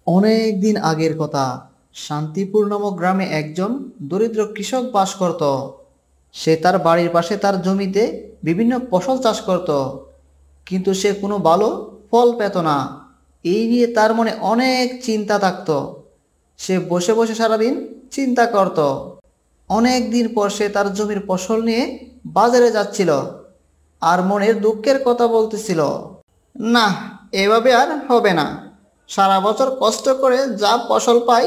অনেক দিন আগের কথা। শান্তিপুর নামক গ্রামে একজন দরিদ্র কৃষক বাস করত। সে তার বাড়ির পাশে তার জমিতে বিভিন্ন ফসল চাষ করত, কিন্তু সে কোনো ভালো ফল পেত না। এই নিয়ে তার মনে অনেক চিন্তা থাকত। সে বসে বসে সারাদিন চিন্তা করত। অনেক দিন পর সে তার জমির ফসল নিয়ে বাজারে যাচ্ছিল আর মনের দুঃখের কথা বলতেছিল, না, এভাবে আর হবে না। সারা বছর কষ্ট করে যা ফসল পাই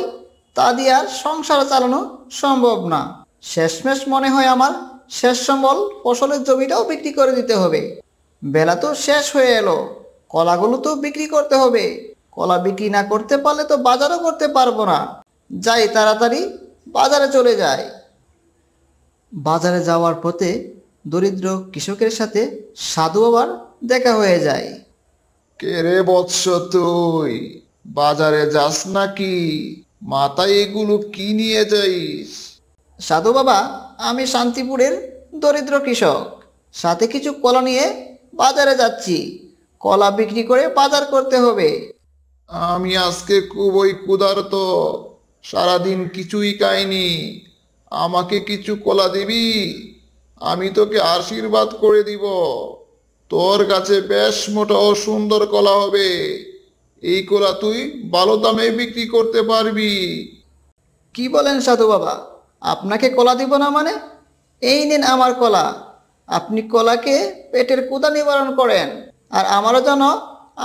তা দিয়ে আর সংসার চালানো সম্ভব না। শেষমেশ মনে হয় আমার শেষ সম্বল ফসলের জমিটাও বিক্রি করে দিতে হবে। বেলা তো শেষ হয়ে এলো, কলাগুলো তো বিক্রি করতে হবে। কলা বিক্রি না করতে পারলে তো বাজারও করতে পারবো না। যাই, তাড়াতাড়ি বাজারে চলে যায়। বাজারে যাওয়ার পথে দরিদ্র কৃষকের সাথে সাধু বাবার দেখা হয়ে যায়। কে রে বৎস, তুই বাজারে যাস নাকি? মাথায় এগুলো কি নিয়ে যাইস? সাধু বাবা, আমি শান্তিপুরের দরিদ্র কৃষক, সাথে কিছু কলা নিয়ে বাজারে যাচ্ছি। কলা বিক্রি করে বাজার করতে হবে। আমি আজকে খুবই ক্ষুধার্ত, সারাদিন কিছুই খাইনি। আমাকে কিছু কলা দিবি? আমি তোকে আশীর্বাদ করে দিব। তোর কাছে বেশ মোটা ও সুন্দর কলা হবে। এই কলা তুই ভালো দামে বিক্রি করতে পারবি। কি বলেন সাধু বাবা, আপনাকে কলা দিব না মানে? এই নিন আমার কলা। আপনি কলাকে পেটের ক্ষুধা নিবারণ করেন আর আমারও যেন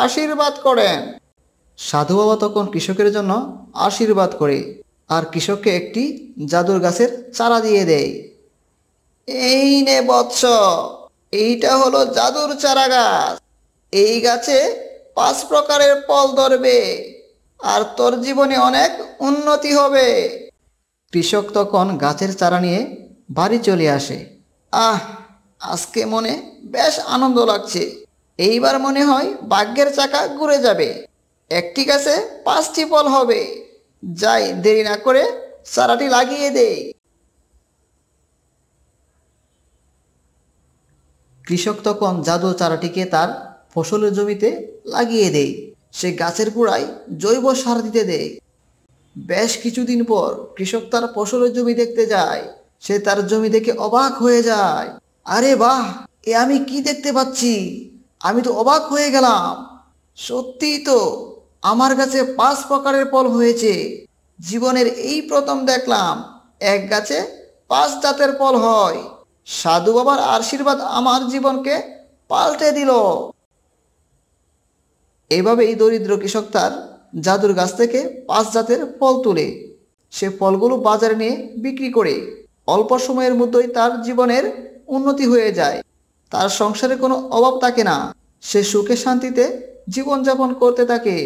আশীর্বাদ করেন। সাধু বাবা তখন কৃষকের জন্য আশীর্বাদ করে আর কৃষককে একটি জাদুর গাছের চারা দিয়ে দেয়। এই নে বৎস, এইটা হলো জাদুর চারা গাছ। এই গাছে 5 প্রকারের ফল ধরবে আর তোর জীবনে অনেক উন্নতি হবে। কৃষক তখন গাছের চারা নিয়ে বাড়ি চলে আসে। আহ, আজকে মনে বেশ আনন্দ লাগছে। এইবার মনে হয় ভাগ্যের চাকা ঘুরে যাবে। একটি গাছে 5টি ফল হবে। যাই, দেরি না করে চারাটি লাগিয়ে দেই। কৃষক তখন জাদু চারাটিকে তার ফসলের জমিতে লাগিয়ে দেয়। সে গাছের গোড়ায় জৈব সার দিতে দেয়। বেশ কিছুদিন পর কৃষক তার ফসলের জমি দেখতে যায়। সে তার জমি দেখে অবাক হয়ে যায়। আরে বাহ, এ আমি কি দেখতে পাচ্ছি! আমি তো অবাক হয়ে গেলাম। সত্যিই তো, আমার কাছে 5 প্রকারের ফল হয়েছে। জীবনের এই প্রথম দেখলাম এক গাছে 5 জাতের ফল হয়। সাধু বাবার আশীর্বাদ আমার জীবনকে পাল্টে দিল। এভাবেই দরিদ্র কৃষক তার জাদুর গাছ থেকে 5 জাতের ফল তুলে সে ফলগুলো বাজারে নিয়ে বিক্রি করে অল্প সময়ের মধ্যেই তার জীবনের উন্নতি হয়ে যায়। তার সংসারে কোনো অভাব থাকে না। সে সুখে শান্তিতে জীবনযাপন করতে থাকে।